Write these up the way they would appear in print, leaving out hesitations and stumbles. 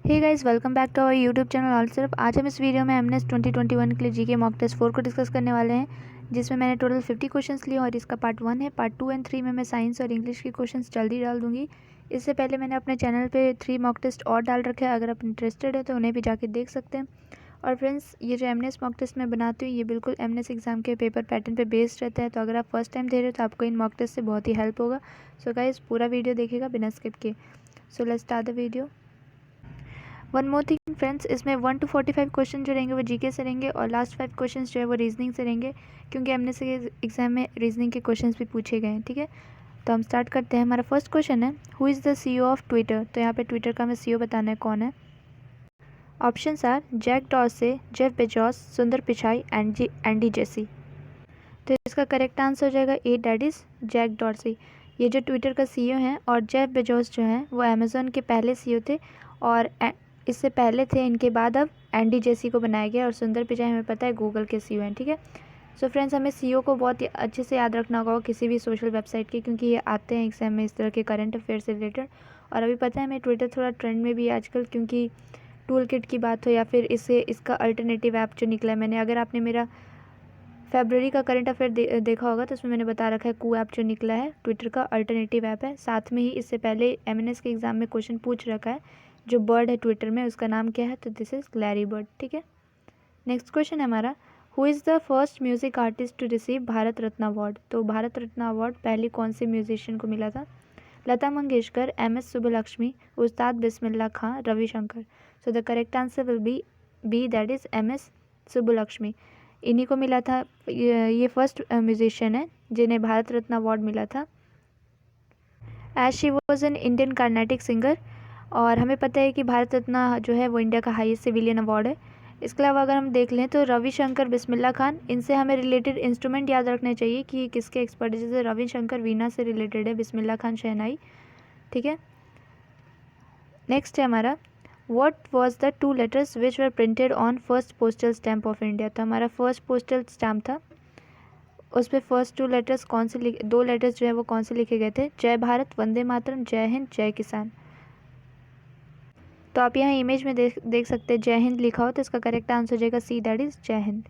Hey guys, welcome back to our YouTube channel all सिर्फ। आज हम इस वीडियो में एमएनएस 2021 के लिए जीके मॉक टेस्ट 4 को डिस्कस करने वाले हैं, जिसमें मैंने टोटल 50 क्वेश्चंस लिए और इसका पार्ट 1 है। पार्ट 2 एंड 3 में मैं साइंस और इंग्लिश के क्वेश्चंस जल्दी डाल दूंगी। इससे पहले मैंने अपने चैनल पे 3 मॉक टेस्ट और डाल रखे हैं, अगर आप इंटरेस्टेड है तो उन्हें भी जाके देख सकते हैं। और फ्रेंड्स, ये जो एमएनएस मॉक टेस्ट मैं बनाती हूँ ये बिल्कुल एमएनएस एग्जाम के पेपर पैटर्न पे बेस्ड रहता है, तो अगर आप फर्स्ट टाइम दे रहे हो तो आपको इन मॉक टेस्ट से बहुत ही हेल्प होगा। सो गाइस, पूरा वीडियो देखिएगा बिना स्किप किए। So let's start the video. One more thing friends, इसमें 1 to 45 क्वेश्चन जो रहेंगे वो जीके से रहेंगे और लास्ट 5 क्वेश्चन जो है वो रीजनिंग से रहेंगे, क्योंकि हमने से एग्जाम में रीजनिंग के क्वेश्चंस भी पूछे गए हैं। ठीक है, तो हम स्टार्ट करते हैं। हमारा फर्स्ट क्वेश्चन है, who is the CEO of Twitter. तो यहाँ पे ट्विटर का हमें सीईओ बताना है कौन है। Options are Jack Dorsey, Jeff Bezos, Sundar Pichai, Andy Jassy. तो इसका करेक्ट आंसर हो जाएगा ए, डैट इज़ जैक डॉर्से। ये जो ट्विटर का सीईओ हैं, और जेफ बेजोस जो हैं वो अमेज़ॉन के पहले सीईओ थे, और इससे पहले थे, इनके बाद अब एंडी जेसी को बनाया गया। और सुंदर पिचाई हमें पता है गूगल के सीईओ हैं। ठीक है, सो फ्रेंड्स, हमें सीईओ को बहुत ही अच्छे से याद रखना होगा किसी भी सोशल वेबसाइट के, क्योंकि ये आते हैं एग्जाम में इस तरह के करंट अफेयर से रिलेटेड। और अभी पता है हमें ट्विटर थोड़ा ट्रेंड में भी है आजकल, क्योंकि टूल किट की बात हो या फिर इसका अल्टरनेटिव ऐप जो निकला है। अगर आपने मेरा फरवरी का करंट अफेयर देखा होगा तो उसमें मैंने बता रखा है कू ऐप जो निकला है, ट्विटर का अल्टरनेटिव ऐप है। साथ में ही इससे पहले एमएनएस के एग्जाम में क्वेश्चन पूछ रखा है, जो बर्ड है ट्विटर में उसका नाम क्या है, तो दिस इज़ लैरी बर्ड। ठीक है, नेक्स्ट क्वेश्चन है हमारा, who is the first music artist to receive Bharat Ratna award. तो भारत रत्न अवार्ड पहले कौन से म्यूजिशियन को मिला था? Lata Mangeshkar, MS. Subbulakshmi, Ustad Bismillah Khan, Ravishankar. So the correct answer will be that is MS. Subbulakshmi. इन्हीं को मिला था, ये फर्स्ट म्यूजिशियन है जिन्हें भारत रत्न अवार्ड मिला था, as she was an Indian Carnatic singer. और हमें पता है कि भारत रत्न जो है वो इंडिया का हाईएस्ट सिविलियन अवार्ड है। इसके अलावा अगर हम देख लें तो रविशंकर, बिस्मिल्लाह खान, इनसे हमें रिलेटेड इंस्ट्रूमेंट याद रखने चाहिए कि किसके एक्सपर्ट है। जैसे रविशंकर वीणा से रिलेटेड है, बिस्मिल्लाह खान शहनाई। ठीक है, नेक्स्ट है हमारा, what was the 2 letters which were printed on first postal stamp of India. तो हमारा फर्स्ट पोस्टल स्टैम्प था, उस पर फर्स्ट 2 letters कौन से 2 letters जो है वो कौन से लिखे गए थे? जय भारत, वंदे मातरम, जय हिंद, जय किसान। तो आप यहाँ इमेज में देख सकते हैं जय हिंद लिखा हो, तो इसका करेक्ट आंसर हो जाएगा सी, दैट इज जय Hind.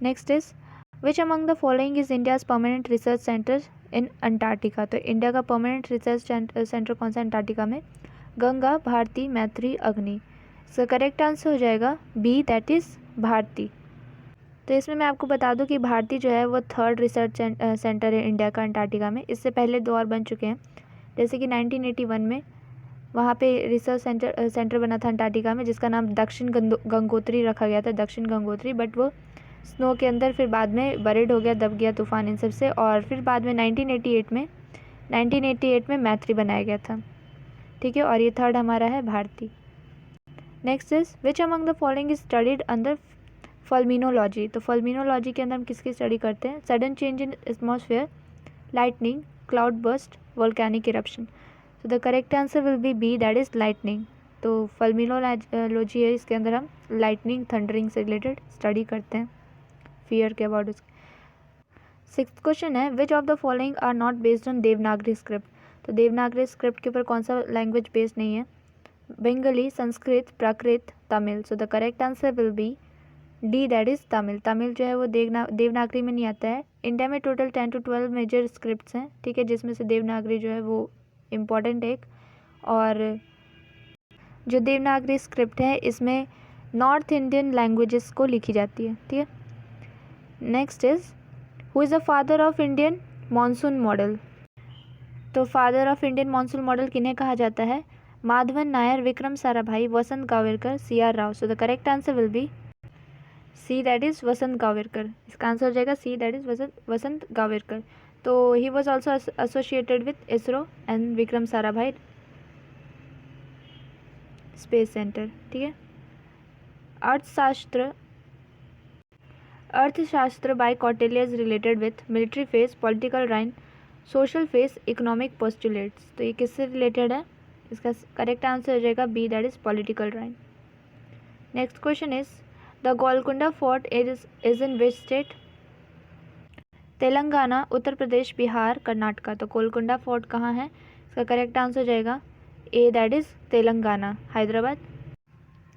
Next is, which among the following is India's permanent research centre in Antarctica. तो इंडिया का परमानेंट रिसर्च सेंटर कौन सा अंटार्कटिका में? गंगा, भारती, मैत्री, अग्नि। इसका करेक्ट आंसर हो जाएगा बी, दैट इज भारती। तो इसमें मैं आपको बता दूं कि भारती जो है वो 3rd रिसर्च सेंटर है इंडिया का अंटार्कटिका में। इससे पहले 2 और बन चुके हैं, जैसे कि 1981 में वहाँ पे रिसर्च सेंटर बना था अंटार्कटिका में, जिसका नाम दक्षिण गंगोत्री रखा गया था, दक्षिण गंगोत्री। बट वो स्नो के अंदर फिर बाद में बरीड हो गया, दब गया तूफान इन सब से। और फिर बाद में 1988 में मैत्री बनाया गया था। ठीक है, और ये 3rd हमारा है Bharati. Next is, which among the following is studied under fulminology. तो फल्मिनोलॉजी के अंदर हम किसकी स्टडी करते हैं? Sudden change in atmosphere, lightning, cloud burst, volcanic eruption. तो the correct answer will be B, that is lightning. तो फल्मिनोलॉजी है, इसके अंदर हम लाइटनिंग, थंडरिंग से रिलेटेड स्टडी करते हैं, फियर के अबाउट उसके। 6th क्वेश्चन है, which of the following are not based on Devanagari script. तो देवनागरी स्क्रिप्ट के ऊपर कौन सा लैंग्वेज बेस्ड नहीं है? Bengali, Sanskrit, Prakrit, Tamil. So the correct answer will be D, that is Tamil. Tamil जो है वो देवनागरी में नहीं आता है। इंडिया में टोटल 10 to 12 मेजर स्क्रिप्ट्स हैं, ठीक है, जिसमें से देवनागरी जो है वो इम्पॉर्टेंट एक। और जो देवनागरी स्क्रिप्ट है इसमें नॉर्थ इंडियन लैंग्वेजेस को लिखी जाती है। ठीक है, next is, who is the father of Indian monsoon model. तो father of Indian monsoon model किन्हें कहा जाता है? Madhavan Nair, Vikram Sarabhai, Vasant Gowarikar, CR. Rao. So the correct answer will be C, that is Vasant Gowarikar. इसका आंसर हो जाएगा C, that is Vasant Gowarikar. तो he was also associated with ISRO and Vikram Sarabhai space centre. ठीक है, Arthashastra by Kautilya is related with military face, political line, social face, economic postulates. तो ये किससे related है? इसका करेक्ट आंसर हो जाएगा B, that is political line. Next question is, the Golconda fort is in which state? Telangana, Uttar Pradesh, Bihar, Karnataka. तो गोलकुंडा फोर्ट कहाँ है? इसका करेक्ट आंसर हो जाएगा A that is Telangana, Hyderabad.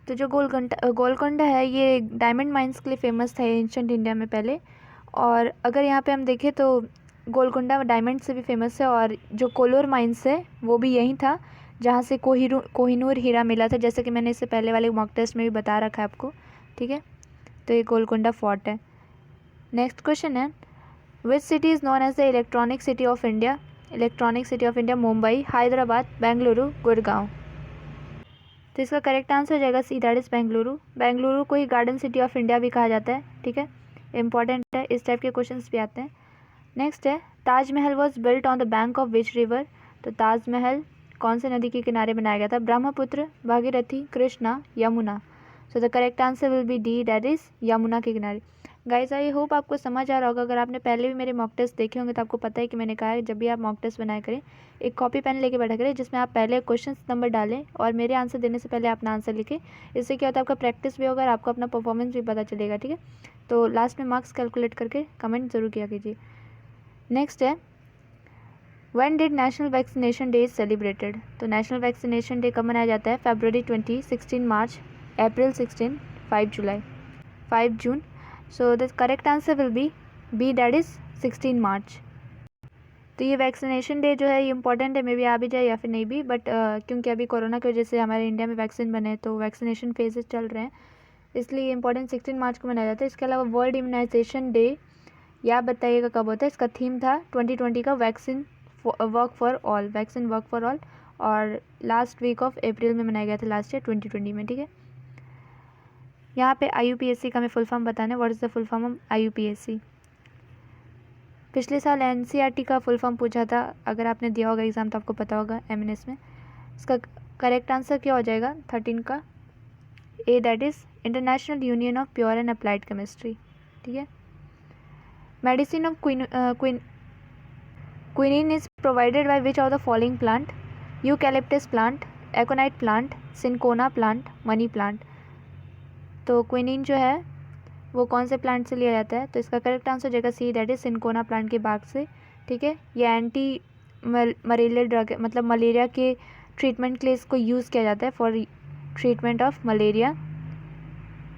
तो जो गोलकोंडा है ये डायमंड माइंस के लिए फेमस था एंशंट इंडिया में पहले। और अगर यहाँ पे हम देखें तो गोलकोंडा डायमंड से भी फेमस है, और जो कोलोर माइंस है वो भी यहीं था जहाँ से कोहिनूर हीरा मिला था, जैसे कि मैंने इससे पहले वाले मॉक टेस्ट में भी बता रखा है आपको, ठीक है। तो ये गोलकोंडा फोर्ट है। नेक्स्ट क्वेश्चन है, which city is known as the electronic city of India? Electronic city of India Mumbai, Hyderabad, Bengaluru, Gurgaon. तो इसका करेक्ट आंसर हो जाएगा C that is Bengaluru. Bengaluru को ही गार्डन सिटी ऑफ इंडिया भी कहा जाता है, ठीक है। इंपॉर्टेंट है, इस टाइप के क्वेश्चंस भी आते हैं। नेक्स्ट है, Taj Mahal was built on the bank of which river? तो ताजमहल कौन से नदी के किनारे बनाया गया था? ब्रह्मपुत्र, भागीरथी, कृष्णा, यमुना। सो the correct answer will be D that is Yamuna के किनारे। गाइस आई होप आपको समझ आ रहा होगा। अगर आपने पहले भी मेरे मॉक टेस्ट देखे होंगे तो आपको पता है कि मैंने कहा है जब भी आप मॉक टेस्ट बनाया करें एक कॉपी पेन लेके बैठा करें जिसमें आप पहले क्वेश्चन नंबर डालें और मेरे आंसर देने से पहले अपना आंसर लिखें। इससे क्या होता है, आपका प्रैक्टिस भी होगा और आपको अपना परफॉर्मेंस भी पता चलेगा, ठीक है। तो लास्ट में मार्क्स कैलकुलेट करके कमेंट जरूर किया कीजिए। नेक्स्ट है, when did national vaccination day is celebrated? तो नेशनल वैक्सीनेशन डे कब मनाया जाता है? February 20, 16 March, April 16, 5 July, 5 June. So the correct answer will be B that is 16 March. तो ये वैक्सीनेशन डे जो है ये इंपॉर्टेंट है, मे बी आ भी जाए या फिर नहीं भी, बट क्योंकि अभी कोरोना की वजह से हमारे इंडिया में वैक्सीन बने तो वैक्सीनेशन फेजेस चल रहे हैं, इसलिए ये इंपॉर्टेंट 16 मार्च को मनाया जाता है। इसके अलावा वर्ल्ड इम्यूनाइजेशन डे या बताइएगा कब होता है? इसका थीम था 2020 का vaccine work for all, vaccine work for all, और लास्ट वीक ऑफ अप्रैल में मनाया गया था लास्ट ईयर 2020 में, ठीक है। यहाँ पे IUPAC का मैं फुल फॉर्म बताना है, what is the full form of IUPAC। पिछले साल NCERT का फुल फॉर्म पूछा था, अगर आपने दिया होगा एग्ज़ाम तो आपको पता होगा MNS में। इसका करेक्ट आंसर क्या हो जाएगा 13 का? A that is international union of pure and applied chemistry, ठीक है। Medicine of quinine is provided by which of the following plant? Eucalyptus plant, aconite plant, cinchona plant, money plant. तो quinine जो है वो कौन से प्लांट से लिया जाता है? तो इसका करेक्ट आंसर हो जाएगा C that is cinchona plant के बाग से, ठीक है। ये एंटी मलेरियल ड्रग है, मतलब मलेरिया के ट्रीटमेंट के लिए इसको यूज़ किया जाता है, for treatment of malaria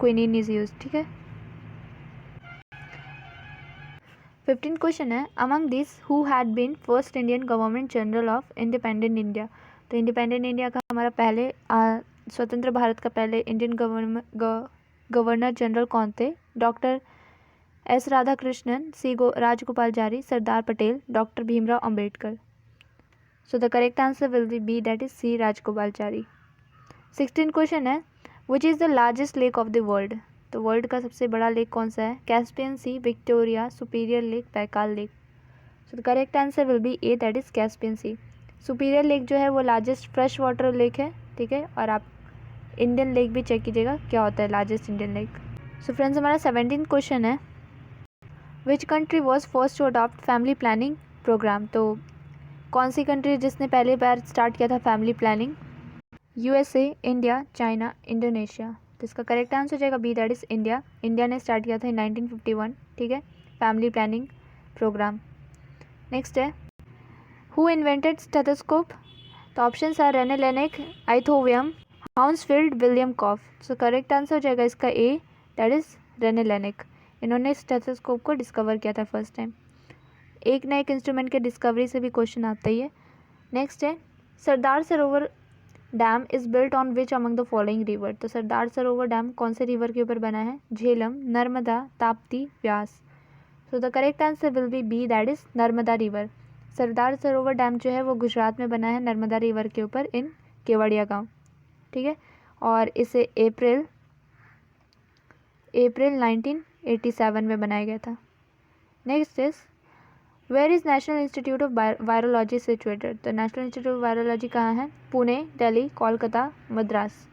quinine is use, ठीक है। 15 क्वेश्चन है, among this who had been first Indian government general of independent India? तो इंडिपेंडेंट इंडिया का हमारा पहले स्वतंत्र भारत का पहले इंडियन गवर्नर जनरल कौन थे? Doctor S Radhakrishnan, Rajagopalachari, Sardar Patel, doctor Bhimrao Ambedkar. So the correct answer will be B that is C Rajagopalachari. 16 question है, which is the largest lake of the world? तो वर्ल्ड का सबसे बड़ा लेक कौन सा है? Caspian sea, Victoria, Superior lake, Baikal lake. So the correct answer will be A that is Caspian sea. Superior lake जो है वो लार्जेस्ट फ्रेश वाटर लेक है, ठीक है। और आप इंडियन लेक भी चेक कीजिएगा क्या होता है largest Indian lake. So friends हमारा 17 क्वेश्चन है, which country was first to adopt family planning programme? तो कौन सी कंट्री जिसने पहली बार स्टार्ट किया था family planning? USA, India, China, Indonesia. तो इसका करेक्ट आंसर हो जाएगा B that is India. India ने स्टार्ट किया था इन 1951, ठीक है, फैमिली प्लानिंग प्रोग्राम। नेक्स्ट है, हु इन्वेंटेड स्टेथोस्कोप? तो options are Rene Laennec, Einthoven, Hounsfield, William Kolff. So correct answer हो जाएगा इसका ए दैट इज़ रेने लेनिक। इन्होंने स्टेथोस्कोप को डिस्कवर किया था फर्स्ट टाइम। एक ना एक इंस्ट्रूमेंट के डिस्कवरी से भी क्वेश्चन आता ही है। नेक्स्ट है, सरदार Sarovar dam is built on which among the following river? तो सरदार सरोवर डैम कौन से रिवर के ऊपर बना है? Jhelum, Narmada, Tapti, Vyas. So the correct answer will be B that is Narmada river. Sardar Sarovar dam जो है वो गुजरात में बना है नर्मदा रिवर के ऊपर इन केवड़िया गांव, ठीक है। और इसे अप्रैल 1987 में बनाया गया था। Next is, where is national institute of virology situated? तो नेशनल इंस्टीट्यूट ऑफ वायरोलॉजी कहाँ है? पुणे, दिल्ली, कोलकाता, मद्रास।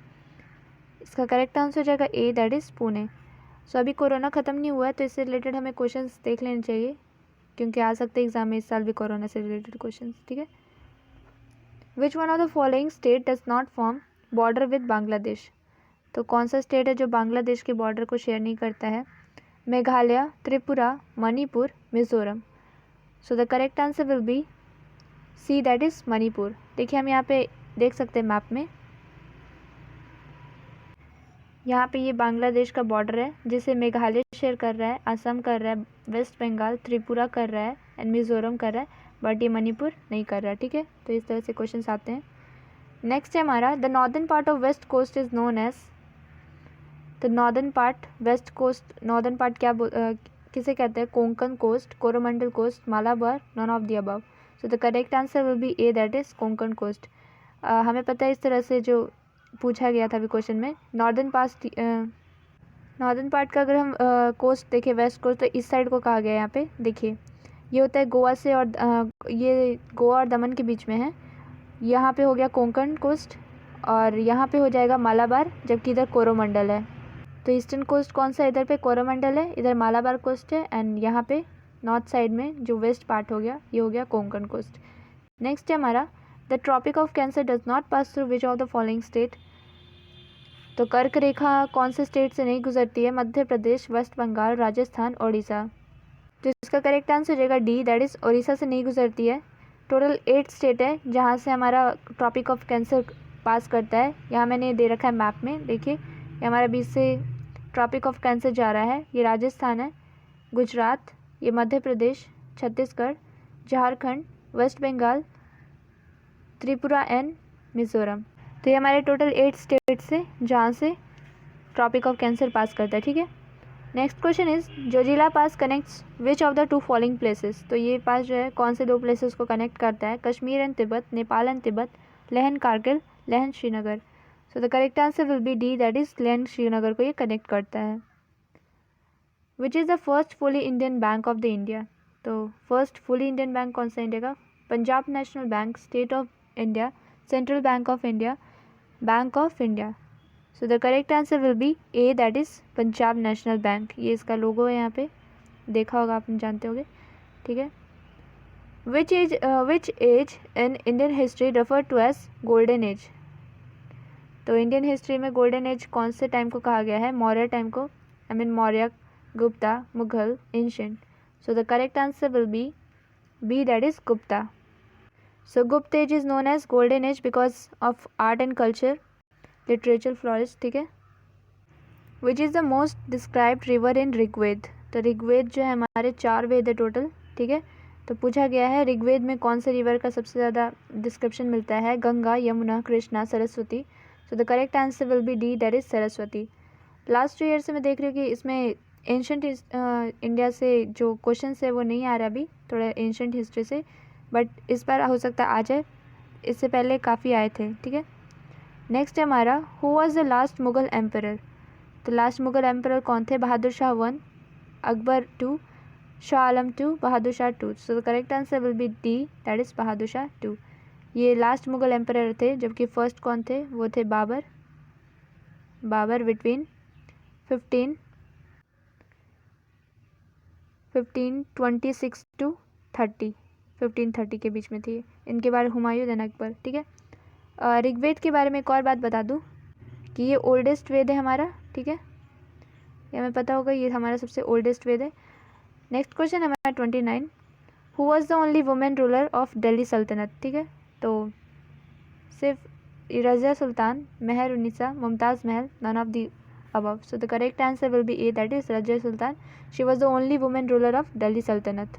इसका करेक्ट आंसर हो जाएगा ए दैट इज़ पुणे। सो अभी कोरोना ख़त्म नहीं हुआ है तो इससे रिलेटेड हमें क्वेश्चंस देख लेने चाहिए, क्योंकि आ सकते हैं एग्जाम में इस साल भी कोरोना से रिलेटेड क्वेश्चंस, ठीक है। Which one of the following state does not form border with Bangladesh? तो कौन सा स्टेट है जो बांग्लादेश के बॉर्डर को शेयर नहीं करता है? Meghalaya, Tripura, Manipur, Mizoram. So the correct answer will be C that is Manipur. देखिए हम यहाँ पे देख सकते हैं मैप में। यहाँ पे ये बांग्लादेश का बॉर्डर है जिसे मेघालय शेयर कर रहा है, असम कर रहा है, वेस्ट बंगाल, त्रिपुरा कर रहा है एंड मिज़ोरम कर रहा है, बट ये मणिपुर नहीं कर रहा। ठीक है, तो इस तरह से क्वेश्चन आते हैं। नेक्स्ट है हमारा the northern part of west coast is known as. The northern part west coast, northern part किसे कहते हैं? Konkan coast, Coromandel coast, Malabar, none of the above. So the correct answer will be A, that is Konkan coast. हमें पता है इस तरह से जो पूछा गया था अभी क्वेश्चन में। नॉर्दर्न पार्ट का अगर हम कोस्ट देखें, वेस्ट कोस्ट, तो इस साइड को कहा गया है। यहाँ पे देखिए ये होता है गोवा से और ये गोवा और दमन के बीच में है। यहाँ पे हो गया कोंकण कोस्ट और यहाँ पे हो जाएगा मालाबार, जबकि इधर कोरोमंडल है। तो ईस्टर्न कोस्ट कौन सा? इधर पे कोरोमंडल है, इधर मालाबार कोस्ट है, एंड यहाँ पे नॉर्थ साइड में जो वेस्ट पार्ट हो गया ये हो गया कोंकण कोस्ट। नेक्स्ट है हमारा the tropic of cancer does not pass through which of the following state. तो कर्क रेखा कौन से स्टेट से नहीं गुजरती है? मध्य प्रदेश, वेस्ट बंगाल, राजस्थान, ओडिशा। तो इसका करेक्ट आंसर हो जाएगा डी, दैट इज़ ओडिशा से नहीं गुजरती है। टोटल 8 स्टेट है जहाँ से हमारा ट्रॉपिक ऑफ कैंसर पास करता है। यहाँ मैंने दे रखा है मैप में, देखिए ये हमारा बीच से ट्रॉपिक ऑफ कैंसर जा रहा है। ये राजस्थान है, गुजरात, ये मध्य प्रदेश, छत्तीसगढ़, झारखंड, वेस्ट बंगाल, त्रिपुरा एंड मिज़ोरम। तो ये हमारे टोटल 8 स्टेट से जहाँ से ट्रॉपिक ऑफ कैंसर पास करता है। ठीक है, next question is Zoji La pass connects which of the 2 following places. तो ये पास जो है कौन से 2 प्लेसेस को कनेक्ट करता है? Kashmir and Tibet, Nepal and Tibet, Leh Kargil, Leh Srinagar. So the correct answer will be D, that is Leh Srinagar को ये कनेक्ट करता है। Which is the first fully Indian bank of the India. तो फर्स्ट फुली इंडियन बैंक कौन सा इंडिया का? Punjab national bank, state of India, central bank of India, bank of India. So the correct answer will be A, that is Punjab national bank. ये इसका लोगो है, यहाँ पे देखा होगा, आपने जानते होंगे। ठीक है, which age in Indian history refer to as golden age. तो इंडियन हिस्ट्री में गोल्डन एज कौन से टाइम को कहा गया है? मौर्य टाइम को, Maurya, Gupta, Mughal, ancient. So the correct answer will be B, that is Gupta. So Gupta age is known as golden age because of art and culture, literature, florist. ठीक है, which is the most described river in Rigveda. तो ऋग्वेद जो है हमारे 4 वेद है total. ठीक है, तो पूछा गया है ऋग्वेद में कौन से रिवर का सबसे ज़्यादा डिस्क्रिप्शन मिलता है? गंगा, यमुना, कृष्णा, सरस्वती। सो the correct answer will be D, that is Saraswati. Last 2 year से मैं देख रही हूँ कि इसमें एंशंट इंडिया से जो क्वेश्चन है वो नहीं आ रहा अभी, थोड़ा एंशंट हिस्ट्री से, बट इस बार हो सकता है आ जाए। इससे पहले काफ़ी आए थे। ठीक है, नेक्स्ट है हमारा who was the last Mughal emperor. तो लास्ट मुगल एम्परर कौन थे? Bahadur Shah 1, Akbar 2, Shah Alam 2, Bahadur Shah 2। So the correct answer will be D, that is Bahadur Shah 2। ये लास्ट मुगल एम्परर थे, जबकि फर्स्ट कौन थे? वो थे बाबर। बाबर बिटवीन 1526 टू 1530 के बीच में थी। इनके बाद हुमायूं, देन अकबर। ठीक है, ऋग्वेद के बारे में एक और बात बता दूं कि ये ओल्डेस्ट वेद है हमारा। ठीक है, ये हमें पता होगा, ये हमारा सबसे ओल्डेस्ट वेद है। नेक्स्ट क्वेश्चन हमारा 29, who was the only women ruler of Delhi सल्तनत। ठीक है, तो सिर्फ रज़िया सुल्तान, मेहर Unnisa, Mumtaz Mahal, none of the above. So the correct answer will be A, that is Razia Sultan. She was the only women ruler of Delhi Sultanate,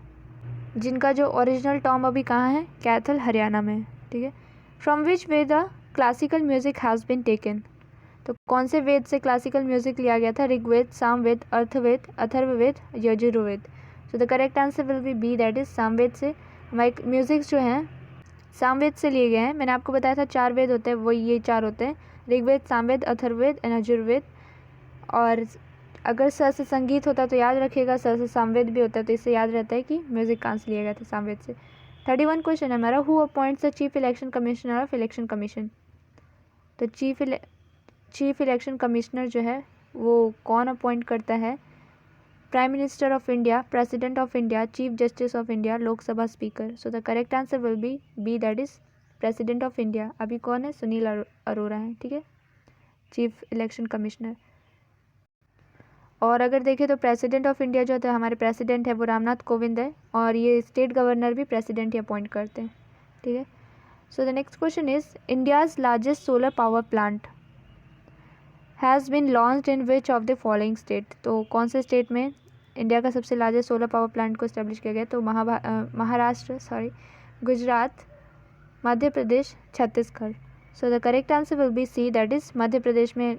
जिनका जो ओरिजिनल टॉम अभी कहाँ है? कैथल, हरियाणा में। ठीक है, from which Veda the classical music has been taken. तो कौन से वेद से क्लासिकल म्यूजिक लिया गया था? Rigveda, Samaveda, Atharvaveda, Atharvaveda, Yajurveda. So the correct answer will be B, that is Samaveda से हमारे म्यूजिक्स जो हैं सामवेद से लिए गए हैं। मैंने आपको बताया था 4 वेद होते हैं, वो ये 4 होते हैं, ऋग्वेद, सामवेद, अथर्ववेद एंड यजुर्वेद। और अगर स से संगीत होता तो याद रखिएगा, स से सामवेद भी होता है, तो इससे याद रहता है कि म्यूज़िक कहाँ से लिया गया था? सामवेद से। 31 क्वेश्चन है हमारा, who appoints the chief election commissioner of election commission. तो चीफ इलेक्शन कमिश्नर जो है वो कौन अपॉइंट करता है? Prime minister of India, president of India, chief justice of India, Lok Sabha speaker. So the correct answer will be B, that is president of India. अभी कौन है? सुनील अरोड़ा है। ठीक है, चीफ इलेक्शन कमिश्नर। और अगर देखें तो प्रेसिडेंट ऑफ इंडिया जो है हमारे प्रेसिडेंट है वो रामनाथ कोविंद है, और ये स्टेट गवर्नर भी प्रेसिडेंट ही अपॉइंट करते हैं। ठीक है, so the next question is India's largest solar power plant has been launched in which of the following state. तो कौन से स्टेट में इंडिया का सबसे लार्जेस्ट सोलर पावर प्लांट को इस्टेब्लिश किया गया? तो Maharashtra, Gujarat, Madhya Pradesh, Chhattisgarh. So the correct answer will be C, that is Madhya Pradesh में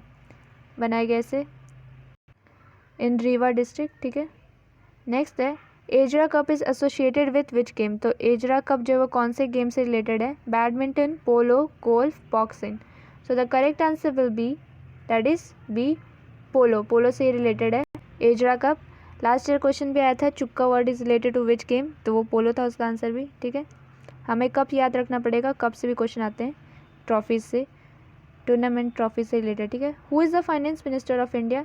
बनाया गया इसे, इन रीवा डिस्ट्रिक्ट। ठीक है, नेक्स्ट है Ezra cup is associated with which game. तो एजरा कप जो है वो कौन से गेम से रिलेटेड है? Badminton, polo, golf, boxing. So the correct answer will be, that is B, polo. Polo से रिलेटेड है Ezra cup. Last year question भी आया था, chukka word is related to which game, तो वो पोलो था उसका आंसर भी। ठीक है, हमें कप याद रखना पड़ेगा, कप से भी क्वेश्चन आते हैं, ट्रॉफीज से, टूर्नामेंट ट्रॉफी से रिलेटेड। ठीक है, who is the finance minister of India?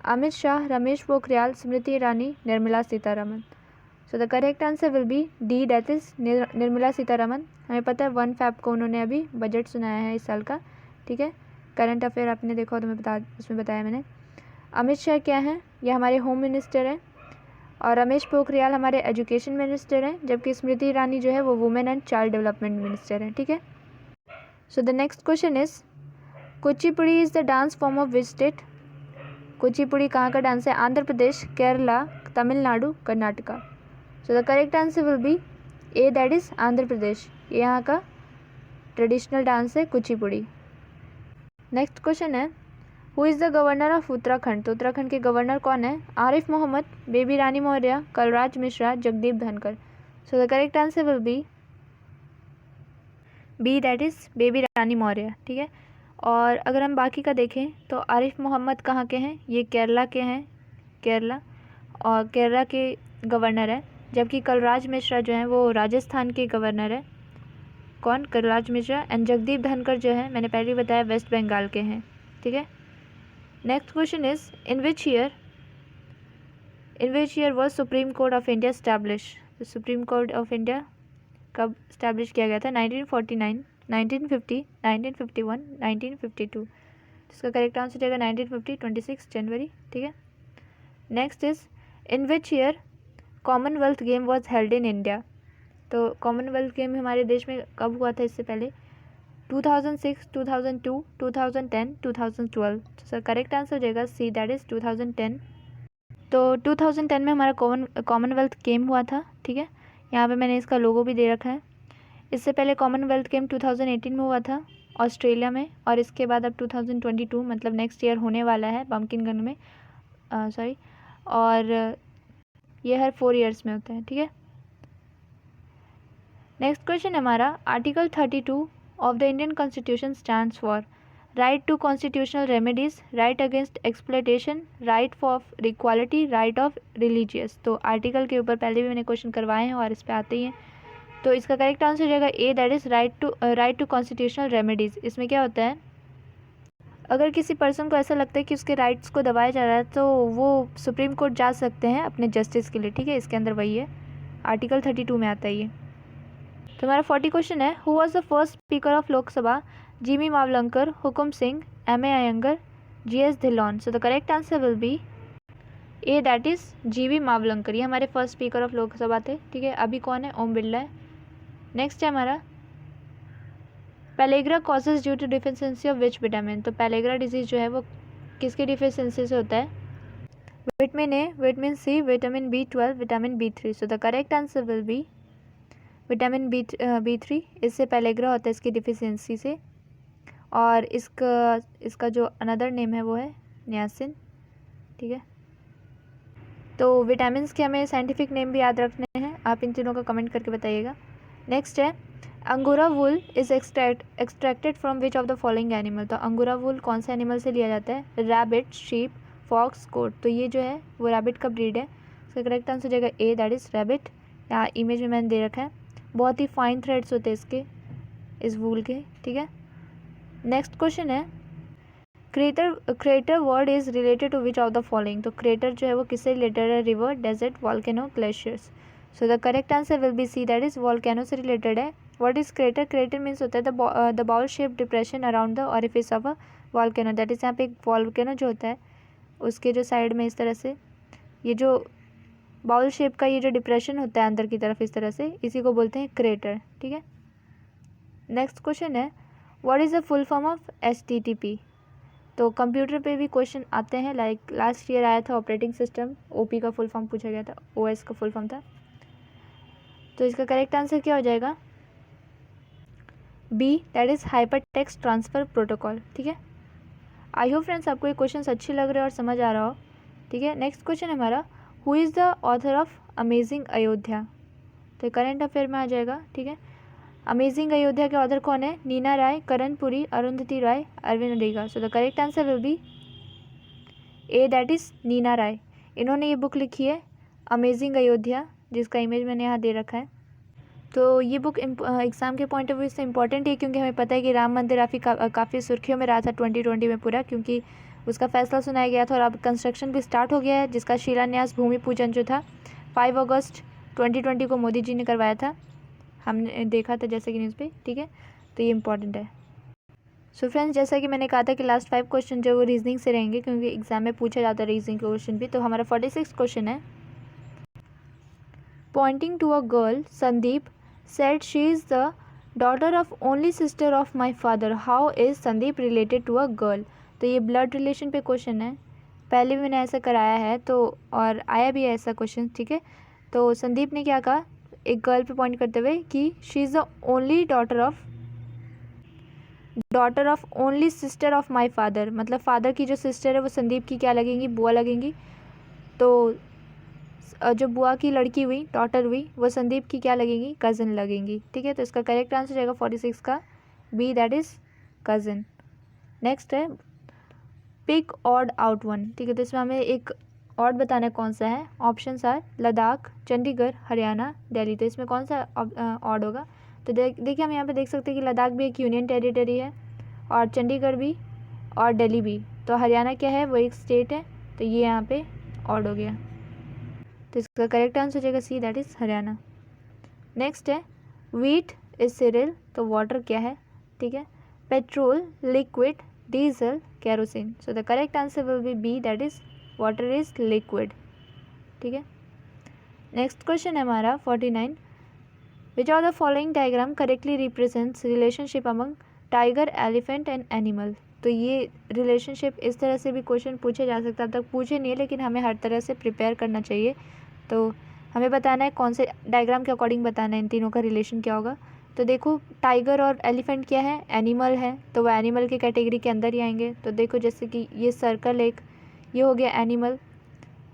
Amit Shah, Ramesh Pokhriyal, Smriti Irani, Nirmala Sitharaman. So the correct answer will be D, that is Nirmala Sitharaman. हमें पता है 1 Feb को उन्होंने अभी बजट सुनाया है इस साल का। ठीक है, करंट अफेयर आपने देखा हो तो मैं उसमें बताया मैंने। अमित शाह क्या हैं? ये हमारे होम मिनिस्टर हैं, और रमेश पोखरियाल हमारे एजुकेशन मिनिस्टर हैं, जबकि स्मृति ईरानी जो है वो women and child development minister हैं। ठीक है, so the next question is Kuchipudi is the dance form of which state? Kuchipudi कहाँ का डांस है? Andhra Pradesh, Kerala, Tamil Nadu, Karnataka. So the correct answer will be A, that is Andhra Pradesh. ये यहाँ का ट्रेडिशनल डांस है कुचिपुड़ी। नेक्स्ट क्वेश्चन है who is the governor of Uttarakhand? तो उत्तराखंड के गवर्नर कौन है? Arif Mohammad, baby Rani Maurya, Kalraj Mishra, Jagdeep Dhankhar. So the correct answer will be B, that is Baby Rani Maurya. ठीक है, और अगर हम बाकी का देखें तो आरिफ मोहम्मद कहाँ के हैं? ये केरला के हैं, केरला, और केरला के गवर्नर है, जबकि कलराज मिश्रा जो हैं वो राजस्थान के गवर्नर है। कौन? कलराज मिश्रा। एंड जगदीप धनखड़ जो है मैंने पहले बताया वेस्ट बंगाल के हैं। ठीक है, next question is in which year was supreme court of India establish? Supreme court of India कब स्टैब्लिश किया गया था? 1949, 1950, 1951, 1952। इसका करेक्ट आंसर रहेगा 1950, 26 जनवरी। ठीक है, next is in which year Commonwealth game was held in India? तो कॉमनवेल्थ गेम हमारे देश में कब हुआ था इससे पहले? 2006, 2002, 2010, 2012। तो करेक्ट आंसर हो जाएगा सी, दैट इज़ 2010। तो 2010 में हमारा कॉमनवेल्थ गेम हुआ था। ठीक है, यहाँ पे मैंने इसका लोगो भी दे रखा है। इससे पहले कॉमनवेल्थ गेम 2018 में हुआ था ऑस्ट्रेलिया में, और इसके बाद अब 2022 मतलब नेक्स्ट ईयर होने वाला है बम्किनगंज में, और ये हर 4 ईयर्स में होता है। ठीक है, नेक्स्ट क्वेश्चन हमारा article 32 of the Indian constitution stands for right to constitutional remedies, right against exploitation, right for equality, right of religious. तो आर्टिकल के ऊपर पहले भी मैंने क्वेश्चन करवाए हैं और इस पर आते ही हैं। तो इसका करेक्ट आंसर हो जाएगा A, that is right to constitutional remedies. इसमें क्या होता है, अगर किसी पर्सन को ऐसा लगता है कि उसके राइट्स को दबाया जा रहा है तो वो सुप्रीम कोर्ट जा सकते हैं अपने जस्टिस के लिए। ठीक है, इसके अंदर वही है, आर्टिकल 32 में आता है ये। तो हमारा 40 क्वेश्चन है who was the first speaker of Lok Sabha? जीमी Mavalankar, Hukam Singh, M A Ayyangar, G S Dhillon. So the correct answer will be A, that is GV Mavalankar. ये हमारे फर्स्ट स्पीकर ऑफ लोकसभा थे। ठीक है, अभी कौन है? ओम बिरला है। नेक्स्ट है हमारा pellagra causes due to deficiency of which vitamin? तो पेलेग्रा डिजीज़ जो है वो किसके डिफिशियंसी से होता है? Vitamin A, vitamin C, vitamin B12, vitamin B3। So the correct answer will be vitamin B3। इससे पेलेग्रा होता है इसकी डिफिशियंसी से, और इसका जो अनदर नेम है वो है नियासिन। ठीक है, तो विटामिन्स के हमें साइंटिफिक नेम भी याद रखने हैं, आप इन तीनों का कमेंट करके बताइएगा। नेक्स्ट है angora wool is extracted from which of the following animal? तो अंगोरा वूल कौन से एनिमल से लिया जाता है? रैबिट, शीप, फॉक्स, गोट। तो ये जो है वो रैबिट का ब्रीड है। इसका करेक्ट आंसर हो जाएगा ए, दैट इज़ रैबिट। यहाँ इमेज में मैंने दे रखा है, बहुत ही फाइन थ्रेड्स होते हैं इसके, इस वूल के। ठीक है, नेक्स्ट क्वेश्चन है crater word is related to which of the following? तो क्रेटर जो है वो किससे रिलेटेड है? River, desert, volcano, glaciers. So the correct answer will be C, that is volcano से रिलेटेड है। What is crater? Crater means होता है the bowl shape depression around the orifice of a volcano. That is यहाँ पे एक volcano जो होता है उसके जो साइड में इस तरह से ये जो बाउल शेप का ये जो डिप्रेशन होता है अंदर की तरफ इस तरह से, इसी को बोलते हैं क्रेटर। ठीक है, नेक्स्ट क्वेश्चन है what is the full form of HTTP। तो कंप्यूटर पे भी क्वेश्चन आते हैं, लाइक लास्ट ईयर आया था ऑपरेटिंग सिस्टम, OP का फुल फॉर्म पूछा गया था, OS का फुल फॉर्म था। तो इसका करेक्ट आंसर क्या हो जाएगा, B, that is hyper text transfer protocol. ठीक है, आई होप फ्रेंड्स आपको ये क्वेश्चन अच्छे लग रहे हैं और समझ आ रहा हो। ठीक है, नेक्स्ट क्वेश्चन है हमारा who is the author of amazing Ayodhya. तो करंट अफेयर में आ जाएगा। ठीक है, अमेजिंग अयोध्या के ऑथर कौन है, Neena Rai, Karan Puri, Arundhati Roy, Aravind Adiga. So the correct answer will be A, that is Neena Rai. इन्होंने ये बुक लिखी है अमेजिंग अयोध्या, जिसका इमेज मैंने यहाँ दे रखा है। तो ये बुक एग्ज़ाम के पॉइंट ऑफ व्यू से इंपॉर्टेंट है, क्योंकि हमें पता है कि राम मंदिर काफ़ी सुर्खियों में रहा था 2020 में पूरा, क्योंकि उसका फैसला सुनाया गया था और अब कंस्ट्रक्शन भी स्टार्ट हो गया है, जिसका शिलान्यास भूमि पूजन जो था 5 अगस्त 2020 को मोदी जी ने करवाया था, हमने देखा था जैसे कि न्यूज़ पे। ठीक है, तो ये इंपॉर्टेंट है। सो फ्रेंड्स, जैसा कि मैंने कहा था कि लास्ट 5 क्वेश्चन जो वो रीजनिंग से रहेंगे, क्योंकि एग्जाम में पूछा जाता है रीजनिंग क्वेश्चन भी। तो हमारा 46 क्वेश्चन है, pointing to a girl Sandeep said she is the daughter of only sister of my father. How is Sandeep related to a girl? तो ये ब्लड रिलेशन पे क्वेश्चन है, पहले भी मैंने ऐसा कराया है तो, और आया भी है ऐसा क्वेश्चन। ठीक है, तो संदीप ने क्या कहा एक गर्ल पे पॉइंट करते हुए कि she is the only daughter of only sister of my father, मतलब फादर की जो सिस्टर है वो संदीप की क्या लगेंगी, बुआ लगेंगी। तो जो बुआ की लड़की हुई, डॉटर हुई, वो संदीप की क्या लगेंगी, कज़न लगेंगी। ठीक है, तो इसका करेक्ट आंसर जाएगा 46 का B, that is cousin. Next है पिक ऑड आउट वन। ठीक है, तो इसमें हमें एक ऑड बताना है कौन सा है। Options are Ladakh, Chandigarh, Haryana, Delhi. तो इसमें कौन सा ऑड होगा, तो देखिए हम यहाँ पे देख सकते हैं कि लद्दाख भी एक यूनियन टेरिटरी है और चंडीगढ़ भी और दिल्ली भी। तो हरियाणा क्या है, वो एक स्टेट है, तो ये यहाँ पे ऑड हो गया। तो इसका करेक्ट आंसर हो जाएगा C, that is Haryana. Next है व्हीट इज सीरियल, तो वाटर क्या है। ठीक है, petrol, liquid, diesel, kerosene. So the correct answer will B B, that is water is liquid. ठीक है, नेक्स्ट क्वेश्चन है हमारा 49, विच of the following diagram correctly represents relationship among tiger, elephant and animal. तो ये रिलेशनशिप इस तरह से भी क्वेश्चन पूछे जा सकता है, अब तक पूछे नहीं है, लेकिन हमें हर तरह से प्रिपेयर करना चाहिए। तो हमें बताना है कौन से डायग्राम के अकॉर्डिंग बताना है इन तीनों का रिलेशन क्या होगा। तो देखो टाइगर और एलिफेंट क्या है, एनिमल है, तो वह एनिमल की कैटेगरी के अंदर ही आएंगे। तो देखो जैसे कि ये सर्कल एक, ये हो गया एनिमल,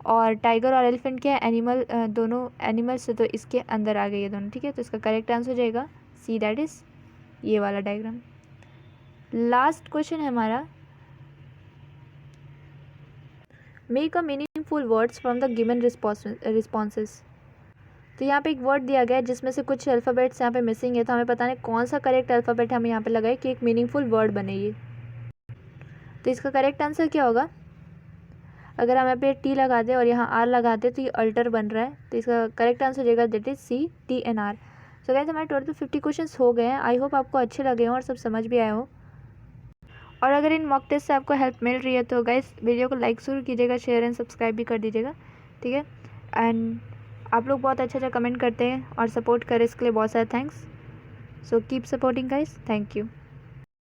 और टाइगर और एलिफेंट क्या है, एनिमल, दोनों एनिमल्स है, तो इसके अंदर आ गए ये दोनों। ठीक है, तो इसका करेक्ट आंसर हो जाएगा C, दैट इज़ ये वाला डायग्राम। लास्ट क्वेश्चन है हमारा, make a meaningful words from the given responses. तो यहाँ पे एक वर्ड दिया गया है जिसमें से कुछ अल्फ़ाबेट्स यहाँ पे मिसिंग है, तो हमें पता नहीं कौन सा करेक्ट अल्फ़ाबेट हम यहाँ पे लगाए कि एक मीनिंगफुल वर्ड बने ये। तो इसका करेक्ट आंसर क्या होगा, अगर हम यहाँ पे T लगा दें और यहाँ R लगा दें तो ये अल्टर बन रहा है, तो इसका करेक्ट आंसर हो जाएगा that is C, TNR। So guys हमारे टोटल 50 क्वेश्चंस हो गए हैं। आई होप आपको अच्छे लगे हों और सब समझ भी आया हो। और अगर इन मॉक टेस्ट से आपको हेल्प मिल रही है तो गाइस वीडियो को लाइक ज़रूर कीजिएगा, शेयर एंड सब्सक्राइब भी कर दीजिएगा। ठीक है, एंड आप लोग बहुत अच्छा कमेंट करते हैं और सपोर्ट करें, इसके लिए बहुत सारा thanks. So keep supporting guys, thank you.